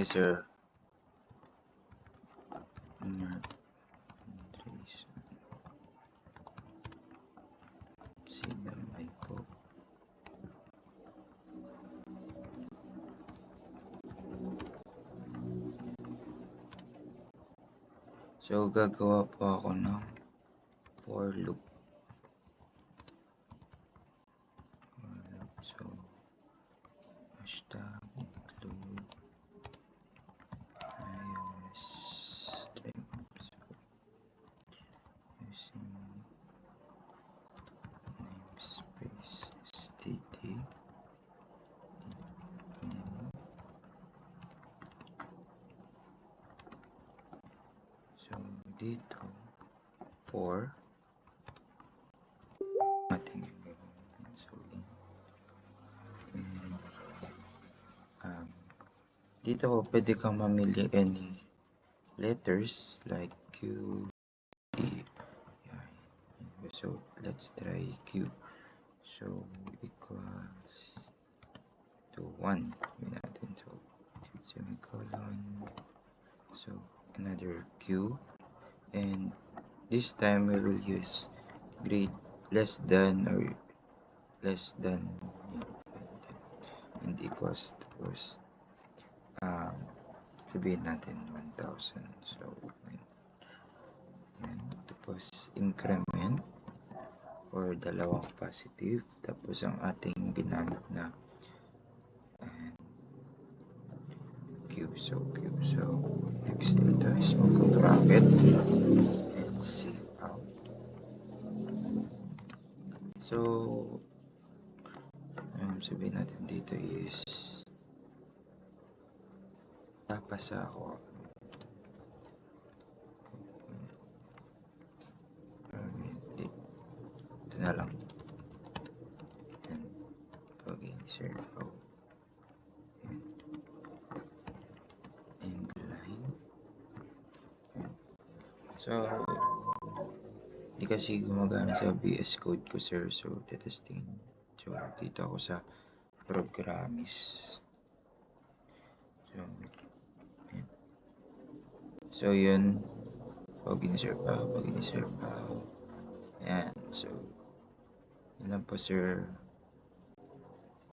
Yes, sir. Signal po. So, gagawa po ako ng for loop. So, hashtag include iOS streams using namespace std. So, dito for ating so dito po pwede kang mamili any letters like Q, E. So let's try Q. So equals to 1 natin. So semicolon. So another Q, and this time we will use grade less than or less than and equals sabihin natin 1,000. So yan. Tapos increment or dalawang positive. Tapos ang ating ginamit na Q. So next dito is mag-bracket and see out. So sabihin natin dito is napasa ako. Ito na lang. And pag-insert out. And line. So hindi kasi gumagana sa VS Code ko, sir. So tetesting. So dito ako sa Programmis. So yun, pag-insert pa. Ayan, so yun lang po, sir.